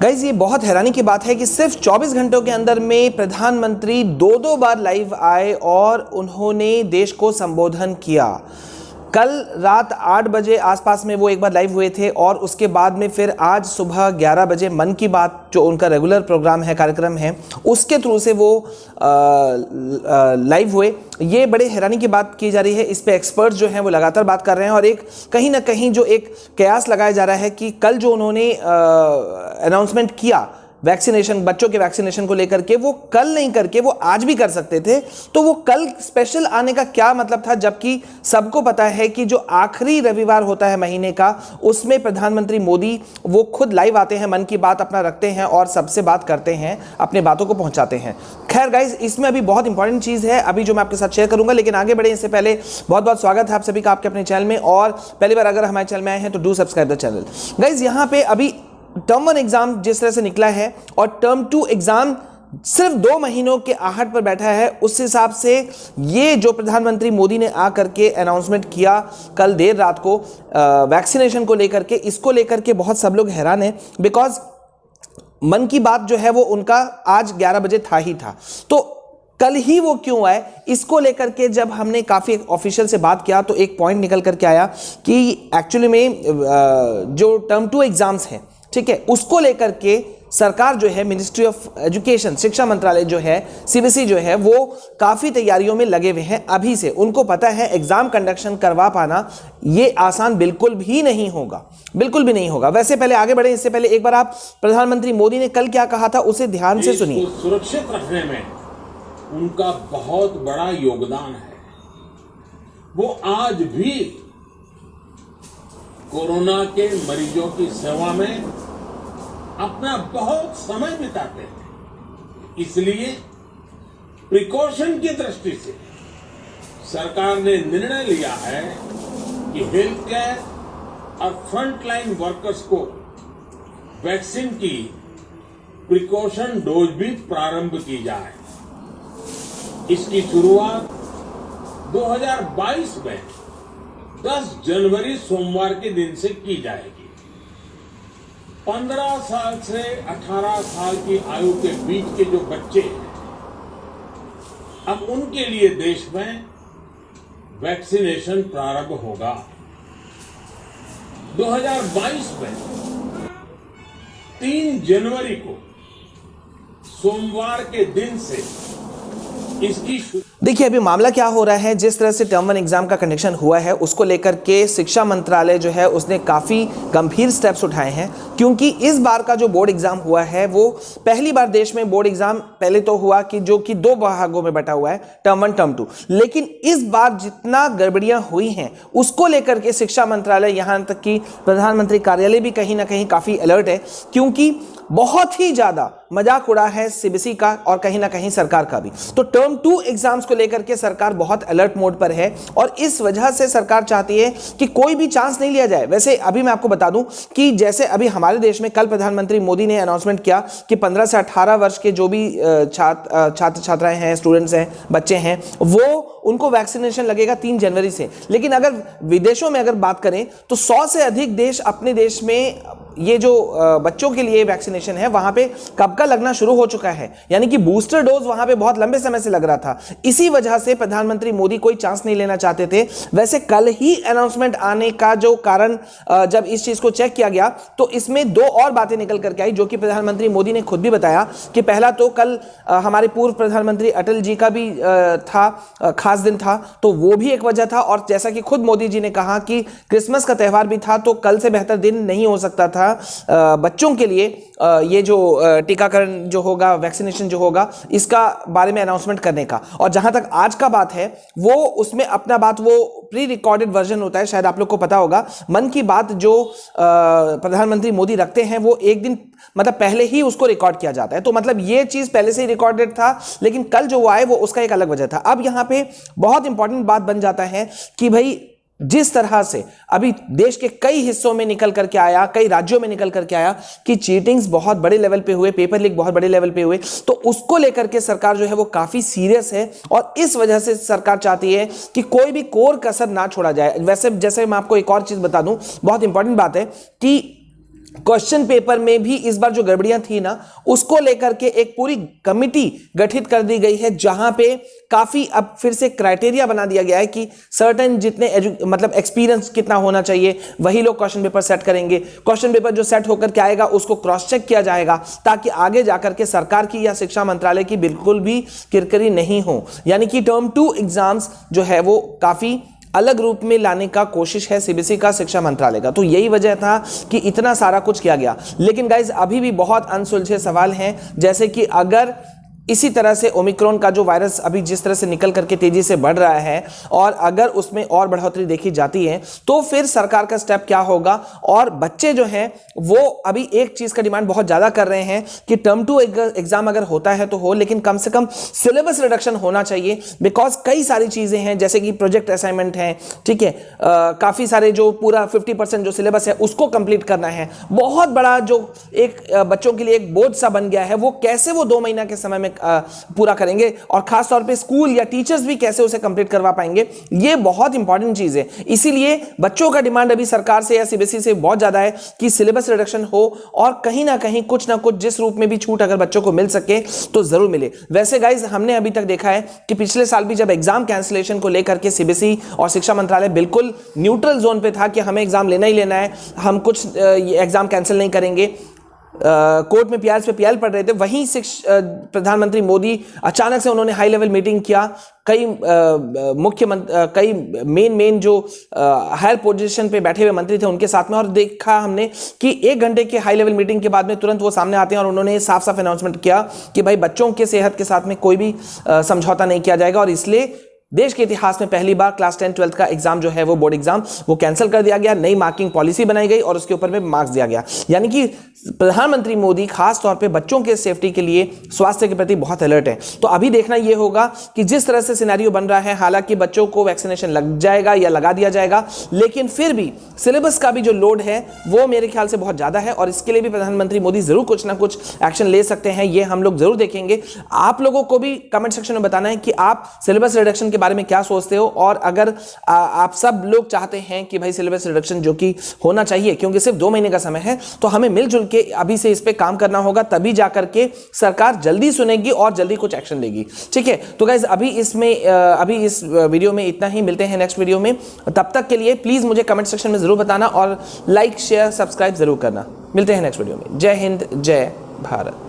Guys ये बहुत हैरानी की बात है कि सिर्फ 24 घंटों के अंदर में प्रधानमंत्री दो बार लाइव आए और उन्होंने देश को संबोधन किया। कल रात 8 बजे आसपास में वो एक बार लाइव हुए थे और उसके बाद में फिर आज सुबह 11 बजे मन की बात जो उनका रेगुलर प्रोग्राम है, कार्यक्रम है, उसके थ्रू से वो लाइव हुए। ये बड़े हैरानी की बात की जा रही है। इस पे एक्सपर्ट्स जो हैं वो लगातार बात कर रहे हैं और एक कहीं ना कहीं जो एक कयास लगाया जा रहा है कि कल जो उन्होंने अनाउंसमेंट किया वैक्सीनेशन, बच्चों के वैक्सीनेशन को लेकर के, वो कल नहीं करके वो आज भी कर सकते थे। तो वो कल स्पेशल आने का क्या मतलब था, जबकि सबको पता है कि जो आखिरी रविवार होता है महीने का, उसमें प्रधानमंत्री मोदी वो खुद लाइव आते हैं, मन की बात अपना रखते हैं और सबसे बात करते हैं, अपने बातों को पहुंचाते हैं। खैर गाइज, इसमें अभी बहुत इंपॉर्टेंट चीज़ है अभी जो मैं आपके साथ शेयर करूंगा, लेकिन आगे बढ़े इससे पहले बहुत बहुत स्वागत है आप सभी का आपके अपने चैनल में। और पहली बार अगर हमारे चैनल में आए हैं तो do subscribe the channel. Guys यहाँ पे अभी टर्म 1 एग्जाम जिस तरह से निकला है और टर्म 2 एग्जाम सिर्फ 2 महीनों के आहट पर बैठा है, उस हिसाब से ये जो प्रधानमंत्री मोदी ने आकर के अनाउंसमेंट किया कल देर रात को वैक्सीनेशन को लेकर के, इसको लेकर के बहुत सब लोग हैरान हैं। बिकॉज मन की बात जो है वो उनका आज 11 बजे था ही था, तो कल ही वो क्यों आए, इसको लेकर के जब हमने काफ़ी ऑफिशियल से बात किया तो एक पॉइंट निकल करके आया कि एक्चुअली में जो टर्म 2 एग्जाम्स हैं, ठीक है, उसको लेकर के सरकार जो है, मिनिस्ट्री ऑफ एजुकेशन, शिक्षा मंत्रालय जो है, सीबीएसई जो है, वो काफ़ी तैयारियों में लगे हुए हैं अभी से। उनको पता है एग्जाम कंडक्शन करवा पाना ये आसान बिल्कुल भी नहीं होगा, बिल्कुल भी नहीं होगा। वैसे पहले आगे बढ़े इससे पहले एक बार आप प्रधानमंत्री मोदी ने कल क्या कहा था उसे ध्यान से सुनिए। सुरक्षित रखने में उनका बहुत बड़ा योगदान है। वो आज भी कोरोना के मरीजों की सेवा में अपना बहुत समय बिताते हैं। इसलिए प्रिकॉशन की दृष्टि से सरकार ने निर्णय लिया है कि हेल्थ केयर और फ्रंटलाइन वर्कर्स को वैक्सीन की प्रिकॉशन डोज भी प्रारंभ की जाए। इसकी शुरुआत 2022 में 10 जनवरी सोमवार के दिन से की जाएगी। 15 साल से 18 साल की आयु के बीच के जो बच्चे हैं, अब उनके लिए देश में वैक्सीनेशन प्रारंभ होगा। 2022 में 3 जनवरी को सोमवार के दिन से इसकी। देखिए अभी मामला क्या हो रहा है, जिस तरह से टर्म 1 एग्जाम का कंडक्शन हुआ है उसको लेकर के शिक्षा मंत्रालय जो है उसने काफ़ी गंभीर स्टेप्स उठाए हैं, क्योंकि इस बार का जो बोर्ड एग्जाम हुआ है वो पहली बार देश में बोर्ड एग्जाम पहले तो हुआ कि जो कि 2 भागों में बटा हुआ है, टर्म 1 टर्म 2, लेकिन इस बार जितना गड़बड़ियां हुई हैं उसको लेकर के शिक्षा मंत्रालय, यहाँ तक कि प्रधानमंत्री कार्यालय भी कहीं ना कहीं काफ़ी अलर्ट है, क्योंकि बहुत ही ज़्यादा मजाक उड़ा है सीबीएसई का और कहीं ना कहीं सरकार का भी। तो टर्म 2 एग्जाम्स को लेकर के सरकार बहुत अलर्ट मोड पर है और इस वजह से सरकार चाहती है कि कोई भी चांस नहीं लिया जाए। वैसे अभी मैं आपको बता दूं कि जैसे अभी हमारे देश में कल प्रधानमंत्री मोदी ने अनाउंसमेंट किया कि 15 से 18 वर्ष के जो भी छात्र छात्राएं हैं, स्टूडेंट्स हैं, बच्चे हैं, वो उनको वैक्सीनेशन लगेगा 3 जनवरी से। लेकिन अगर विदेशों में अगर बात करें तो 100 से अधिक देश अपने देश में ये जो बच्चों के लिए वैक्सीनेशन है वहां पे कब का लगना शुरू हो चुका है, यानी कि बूस्टर डोज वहां पे बहुत लंबे समय से लग रहा था। इसी वजह से प्रधानमंत्री मोदी कोई चांस नहीं लेना चाहते थे। वैसे कल ही अनाउंसमेंट आने का जो कारण, जब इस चीज को चेक किया गया तो इसमें 2 और बातें निकल करके आई, जो कि प्रधानमंत्री मोदी ने खुद भी बताया कि पहला तो कल हमारे पूर्व प्रधानमंत्री अटल जी का भी था, खास दिन था, तो वो भी एक वजह था। और जैसा कि खुद मोदी जी ने कहा कि क्रिसमस का त्यौहार भी था, तो कल से बेहतर दिन नहीं हो सकता था बच्चों के लिए ये जो टीकाकरण जो होगा, वैक्सीनेशन जो होगा, इसका बारे में अनाउंसमेंट करने का। और जहां तक आज का बात है वो उसमें अपना बात, वो प्री रिकॉर्डेड वर्जन होता है, शायद आप लोग को पता होगा। मन की बात जो प्रधानमंत्री मोदी रखते हैं वो एक दिन मतलब पहले ही उसको रिकॉर्ड किया जाता है, तो मतलब ये चीज पहले से ही रिकॉर्डेड था, लेकिन कल जो वो आए वो उसका एक अलग वजह था। अब यहां पे बहुत इंपॉर्टेंट बात बन जाता है कि भाई जिस तरह से अभी देश के कई हिस्सों में निकल करके आया, कई राज्यों में निकल करके आया कि चीटिंग्स बहुत बड़े लेवल पे हुए, पेपर लीक बहुत बड़े लेवल पे हुए, तो उसको लेकर के सरकार जो है वो काफी सीरियस है और इस वजह से सरकार चाहती है कि कोई भी कोर कसर ना छोड़ा जाए। वैसे जैसे मैं आपको एक और चीज बता दूं, बहुत इंपॉर्टेंट बात है कि क्वेश्चन पेपर में भी इस बार जो गड़बड़ियां थी ना, उसको लेकर के एक पूरी कमिटी गठित कर दी गई है, जहां पे काफी अब फिर से क्राइटेरिया बना दिया गया है कि सर्टेन जितने मतलब एक्सपीरियंस कितना होना चाहिए, वही लोग क्वेश्चन पेपर सेट करेंगे। क्वेश्चन पेपर जो सेट होकर के आएगा उसको क्रॉस चेक किया जाएगा, ताकि आगे जाकर के सरकार की या शिक्षा मंत्रालय की बिल्कुल भी किरकिरी नहीं हो। यानी कि टर्म 2 एग्जाम्स जो है वो काफी अलग रूप में लाने का कोशिश है सीबीएसई का, शिक्षा मंत्रालय का। तो यही वजह था कि इतना सारा कुछ किया गया। लेकिन गाइज अभी भी बहुत अनसुलझे सवाल हैं, जैसे कि अगर इसी तरह से ओमिक्रॉन का जो वायरस अभी जिस तरह से निकल करके तेजी से बढ़ रहा है, और अगर उसमें और बढ़ोतरी देखी जाती है, तो फिर सरकार का स्टेप क्या होगा। और बच्चे जो हैं वो अभी एक चीज का डिमांड बहुत ज्यादा कर रहे हैं कि टर्म 2 एग्जाम अगर होता है तो हो, लेकिन कम से कम सिलेबस रिडक्शन होना चाहिए। बिकॉज कई सारी चीजें हैं, जैसे कि प्रोजेक्ट असाइनमेंट है, ठीक है, काफी सारे जो पूरा 50% जो सिलेबस है उसको कंप्लीट करना है। बहुत बड़ा जो एक बच्चों के लिए एक बोझ सा बन गया है, वो कैसे वो 2 महीना के समय में पूरा करेंगे, और खास तौर पे स्कूल या टीचर्स भी कैसे उसे कंप्लीट करवा पाएंगे। ये बहुत इंपॉर्टेंट चीज है। इसीलिए बच्चों का डिमांड अभी सरकार से या सीबीएसई से बहुत ज्यादा है कि सिलेबस रिडक्शन हो, और कहीं ना कहीं कुछ ना कुछ जिस रूप में भी छूट अगर बच्चों को मिल सके तो जरूर मिले। वैसे गाइज हमने अभी तक देखा है कि पिछले साल भी जब एग्जाम कैंसिलेशन को लेकर के सीबीएसई और शिक्षा मंत्रालय बिल्कुल न्यूट्रल जोन पे था कि हमें एग्जाम लेना ही लेना है, हम कुछ एग्जाम कैंसिल नहीं करेंगे, कोर्ट में पीआर पे पीएल पढ़ रहे थे, वहीं प्रधानमंत्री मोदी अचानक से उन्होंने हाई लेवल मीटिंग किया। कई कई मेन जो हायर पोजीशन पे बैठे हुए मंत्री थे उनके साथ में, और देखा हमने कि 1 घंटे के हाई लेवल मीटिंग के बाद में तुरंत वो सामने आते हैं और उन्होंने साफ साफ अनाउंसमेंट किया कि भाई बच्चों के सेहत के साथ में कोई भी समझौता नहीं किया जाएगा, और इसलिए देश के इतिहास में पहली बार क्लास 10 12 का एग्जाम जो है वो बोर्ड एग्जाम वो कैंसिल कर दिया गया। नई मार्किंग पॉलिसी बनाई गई और उसके ऊपर में मार्क्स दिया गया। यानी कि प्रधानमंत्री मोदी खास तौर पे बच्चों के सेफ्टी के लिए, स्वास्थ्य के प्रति बहुत अलर्ट है। तो अभी देखना यह होगा कि जिस तरह से सिनेरियो बन रहा है, हालांकि बच्चों को वैक्सीनेशन लग जाएगा या लगा दिया जाएगा, लेकिन फिर भी सिलेबस का भी जो लोड है वो मेरे ख्याल से बहुत ज्यादा है, और इसके लिए भी प्रधानमंत्री मोदी जरूर कुछ ना कुछ एक्शन ले सकते हैं। ये हम लोग जरूर देखेंगे। आप लोगों को भी कमेंट सेक्शन में बताना है कि आप सिलेबस रिडक्शन के बारे में क्या सोचते हो, और अगर आप सब लोग चाहते हैं कि भाई सिलेबस रिडक्शन जो कि होना चाहिए, क्योंकि सिर्फ 2 महीने का समय है, तो हमें मिलजुल के अभी से इस पे काम करना होगा, तभी जाकर के सरकार जल्दी सुनेगी और जल्दी कुछ एक्शन लेगी। ठीक है, तो गाइस अभी इस वीडियो में इतना ही। मिलते हैं नेक्स्ट वीडियो में। तब तक के लिए प्लीज मुझे कमेंट सेक्शन में जरूर बताना, और लाइक शेयर सब्सक्राइब जरूर करना। मिलते हैं नेक्स्ट वीडियो में। जय हिंद, जय भारत।